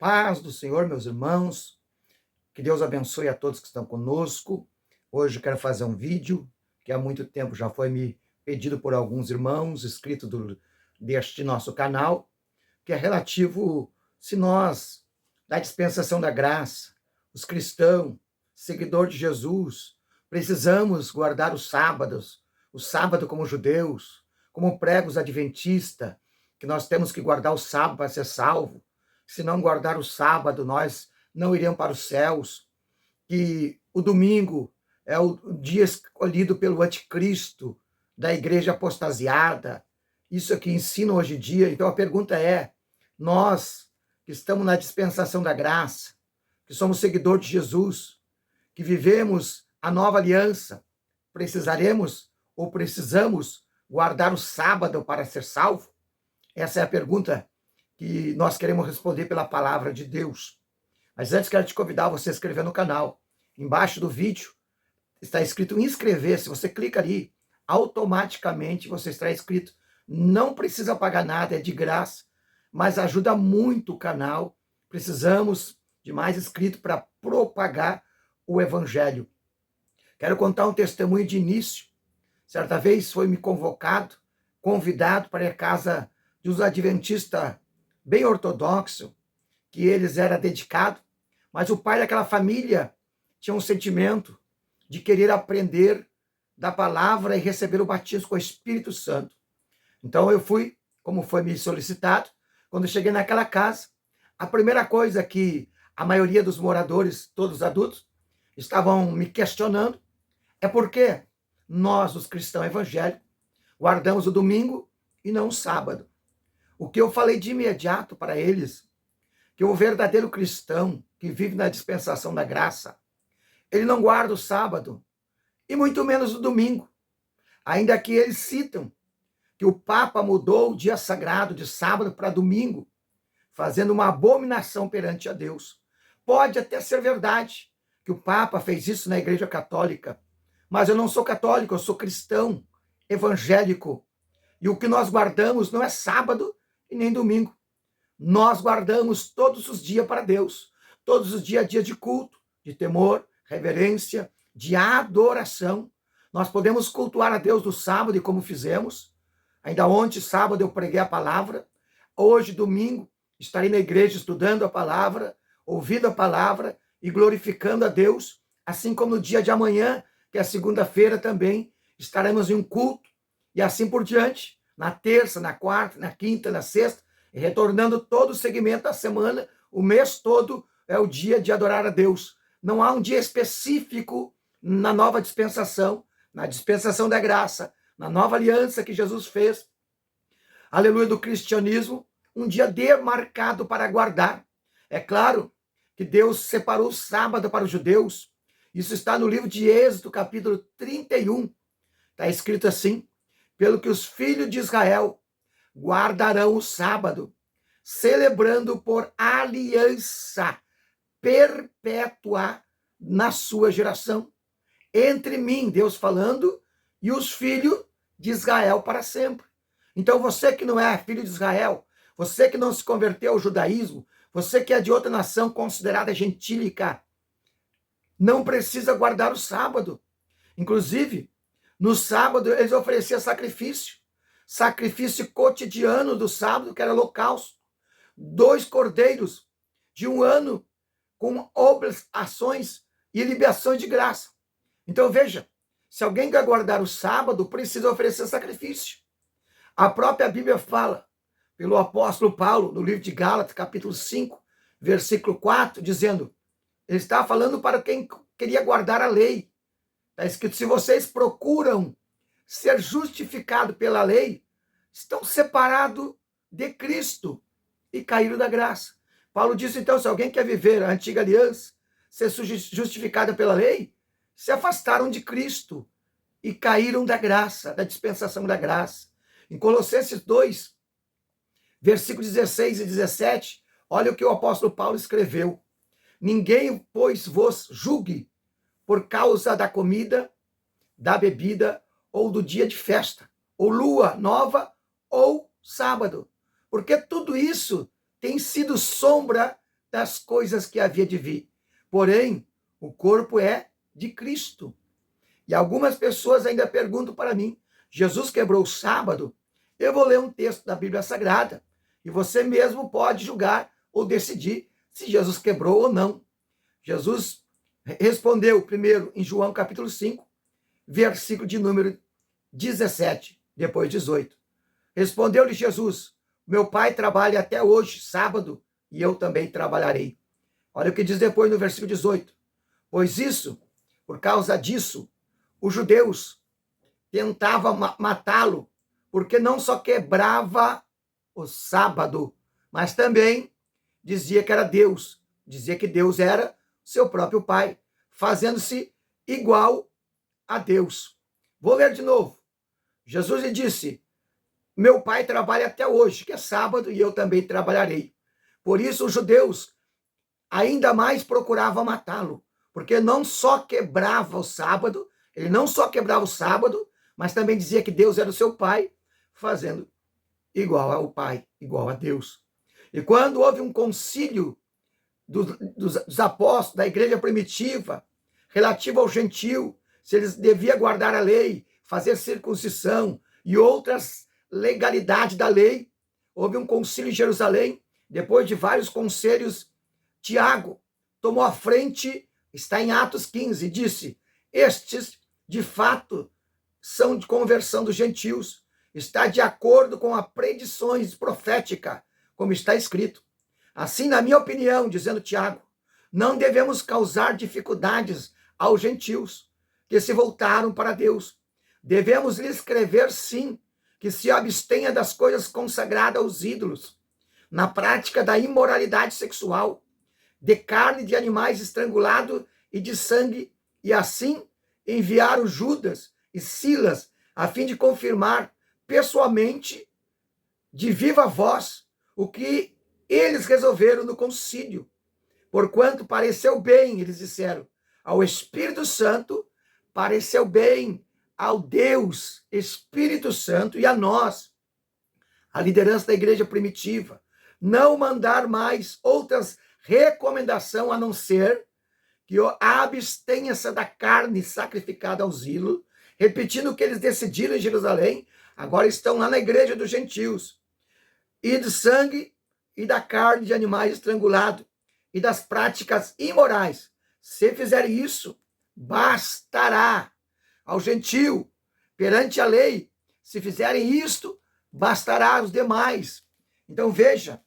paz do Senhor, meus irmãos. Que Deus abençoe a todos que estão conosco. Hoje eu quero fazer um vídeo que há muito tempo já foi me pedido por alguns irmãos, inscritos deste nosso canal, que é relativo se nós, da dispensação da graça, os cristãos, seguidores de Jesus, precisamos guardar os sábados, o sábado como judeus, como pregos adventistas, que nós temos que guardar o sábado para ser salvo. Se não guardar o sábado, nós não iremos para os céus. Que o domingo é o dia escolhido pelo anticristo, da igreja apostasiada. Isso é que ensina hoje em dia. Então a pergunta é, nós que estamos na dispensação da graça, que somos seguidores de Jesus, que vivemos a nova aliança, precisaremos ou precisamos guardar o sábado para ser salvo? Essa é a pergunta que nós queremos responder pela palavra de Deus. Mas antes quero te convidar a você a se inscrever no canal. Embaixo do vídeo está escrito inscrever-se. Você clica ali, automaticamente você estará inscrito. Não precisa pagar nada, é de graça, mas ajuda muito o canal. Precisamos de mais inscritos para propagar o evangelho. Quero contar um testemunho de início. Certa vez foi-me convidado para a casa de uns adventistas bem ortodoxos, que eles eram dedicados, mas o pai daquela família tinha um sentimento de querer aprender da palavra e receber o batismo com o Espírito Santo. Então eu fui, como foi me solicitado. Quando cheguei naquela casa, a primeira coisa que a maioria dos moradores, todos adultos, estavam me questionando é por que nós, os cristãos evangélicos, guardamos o domingo e não o sábado. O que eu falei de imediato para eles, que o verdadeiro cristão que vive na dispensação da graça, ele não guarda o sábado e muito menos o domingo. Ainda que eles citam que o Papa mudou o dia sagrado de sábado para domingo, fazendo uma abominação perante a Deus. Pode até ser verdade que o Papa fez isso na Igreja Católica, mas eu não sou católico, eu sou cristão, evangélico. E o que nós guardamos não é sábado e nem domingo. Nós guardamos todos os dias para Deus. Todos os dias, dia de culto, de temor, reverência, de adoração. Nós podemos cultuar a Deus no sábado, e como fizemos. Ainda ontem, sábado, eu preguei a palavra. Hoje, domingo, estarei na igreja estudando a palavra, ouvindo a palavra e glorificando a Deus. Assim como no dia de amanhã, que é segunda-feira também, estaremos em um culto. E assim por diante, na terça, na quarta, na quinta, na sexta, e retornando todo o segmento da semana, o mês todo é o dia de adorar a Deus. Não há um dia específico na nova dispensação, na dispensação da graça, na nova aliança que Jesus fez, aleluia, do cristianismo, um dia demarcado para guardar. É claro que Deus separou o sábado para os judeus. Isso está no livro de Êxodo, capítulo 31. Está escrito assim: pelo que os filhos de Israel guardarão o sábado, celebrando por aliança perpétua na sua geração, entre mim, Deus falando, e os filhos de Israel para sempre. Então você que não é filho de Israel, você que não se converteu ao judaísmo, você que é de outra nação considerada gentílica, não precisa guardar o sábado. Inclusive, no sábado eles ofereciam sacrifício cotidiano do sábado, que era holocausto. 2 cordeiros de 1 ano com oblações e libações de graça. Então veja, se alguém quer guardar o sábado, precisa oferecer sacrifício. A própria Bíblia fala, pelo apóstolo Paulo, no livro de Gálatas, capítulo 5, versículo 4, dizendo, ele está falando para quem queria guardar a lei. Está escrito, se vocês procuram ser justificados pela lei, estão separados de Cristo e caíram da graça. Paulo disse, então, se alguém quer viver a antiga aliança, ser justificada pela lei, se afastaram de Cristo e caíram da graça, da dispensação da graça. Em Colossenses 2, versículos 16 e 17, olha o que o apóstolo Paulo escreveu. Ninguém, pois, vos julgue por causa da comida, da bebida, ou do dia de festa, ou lua nova, ou sábado. Porque tudo isso tem sido sombra das coisas que havia de vir. Porém, o corpo é de Cristo. E algumas pessoas ainda perguntam para mim, Jesus quebrou o sábado? Eu vou ler um texto da Bíblia Sagrada e você mesmo pode julgar ou decidir se Jesus quebrou ou não. Jesus respondeu primeiro em João capítulo 5, versículo de número 17, depois 18. Respondeu-lhe Jesus, meu Pai trabalha até hoje, sábado, e eu também trabalharei. Olha o que diz depois no versículo 18. Pois isso, por causa disso, os judeus tentavam matá-lo, porque não só quebrava o sábado, mas também dizia que era Deus, dizia que Deus era seu próprio Pai, fazendo-se igual a Deus. Vou ler de novo. Jesus lhe disse, meu Pai trabalha até hoje, que é sábado, e eu também trabalharei. Por isso os judeus ainda mais procuravam matá-lo, porque não só quebrava o sábado, ele não só quebrava o sábado, mas também dizia que Deus era o seu Pai, fazendo igual ao Pai, igual a Deus. E quando houve um concílio dos apóstolos, da igreja primitiva, relativo ao gentio, se eles deviam guardar a lei, fazer circuncisão e outras legalidades da lei, houve um concílio em Jerusalém, depois de vários conselhos, Tiago tomou a frente, está em Atos 15, e disse, estes, de fato, são de conversão dos gentios, está de acordo com as predições proféticas, como está escrito. Assim, na minha opinião, dizendo Tiago, não devemos causar dificuldades aos gentios que se voltaram para Deus. Devemos lhes escrever, sim, que se abstenha das coisas consagradas aos ídolos, na prática da imoralidade sexual, de carne de animais estrangulados e de sangue, e assim enviaram Judas e Silas, a fim de confirmar pessoalmente, de viva voz, o que eles resolveram no concílio. Porquanto pareceu bem, eles disseram, ao Espírito Santo, pareceu bem ao Deus Espírito Santo e a nós, a liderança da igreja primitiva, não mandar mais outras recomendação a não ser que abstenha-se da carne sacrificada aos ídolos, repetindo o que eles decidiram em Jerusalém, agora estão lá na igreja dos gentios, e do sangue e da carne de animais estrangulados, e das práticas imorais. Se fizerem isso, bastará ao gentio, perante a lei. Se fizerem isto, bastará aos demais. Então veja,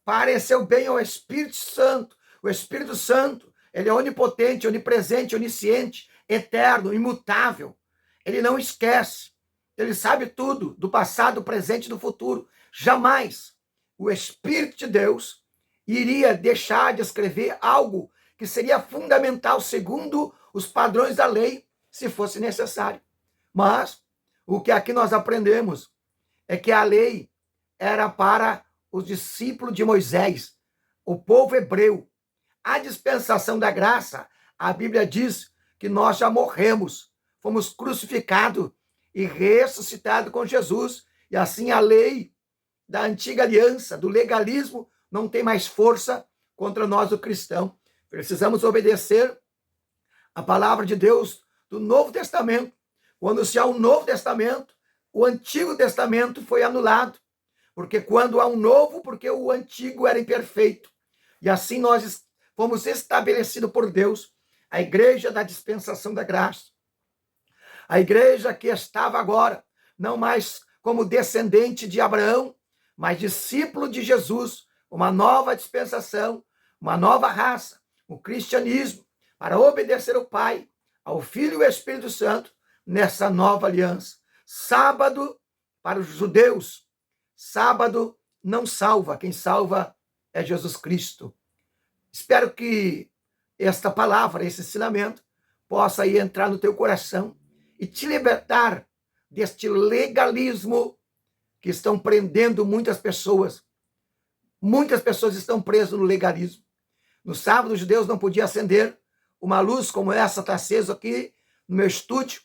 pareceu bem ao Espírito Santo. O Espírito Santo, ele é onipotente, onipresente, onisciente, eterno, imutável. Ele não esquece. Ele sabe tudo, do passado, do presente e do futuro. Jamais o Espírito de Deus iria deixar de escrever algo que seria fundamental segundo os padrões da lei, se fosse necessário. Mas o que aqui nós aprendemos é que a lei era para os discípulos de Moisés, o povo hebreu. A dispensação da graça, a Bíblia diz que nós já morremos, fomos crucificados e ressuscitados com Jesus, e assim a lei da antiga aliança, do legalismo, não tem mais força contra nós, o cristão. Precisamos obedecer a palavra de Deus do Novo Testamento. Quando se há um Novo Testamento, o Antigo Testamento foi anulado. Porque quando há um novo, porque o antigo era imperfeito. E assim nós fomos estabelecidos por Deus, a igreja da dispensação da graça. A igreja que estava agora, não mais como descendente de Abraão, mas discípulo de Jesus, uma nova dispensação, uma nova raça, o cristianismo, para obedecer ao Pai, ao Filho e ao Espírito Santo, nessa nova aliança. Sábado, para os judeus, sábado não salva, quem salva é Jesus Cristo. Espero que esta palavra, esse ensinamento, possa aí entrar no teu coração e te libertar deste legalismo que estão prendendo muitas pessoas. Muitas pessoas estão presas no legalismo. No sábado, os judeus não podiam acender uma luz como essa está acesa aqui no meu estúdio.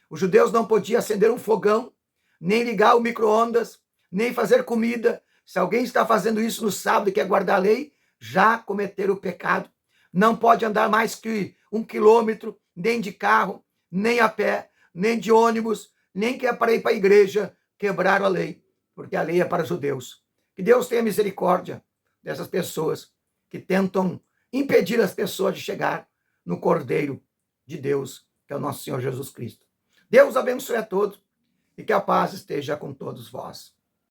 Os judeus não podiam acender um fogão, nem ligar o micro-ondas, nem fazer comida. Se alguém está fazendo isso no sábado e quer guardar a lei, já cometeram o pecado, não pode andar mais que 1 quilômetro, nem de carro, nem a pé, nem de ônibus, nem que é para ir para a igreja, quebraram a lei, porque a lei é para os judeus. Que Deus tenha misericórdia dessas pessoas que tentam impedir as pessoas de chegar no Cordeiro de Deus, que é o nosso Senhor Jesus Cristo. Deus abençoe a todos e que a paz esteja com todos vós.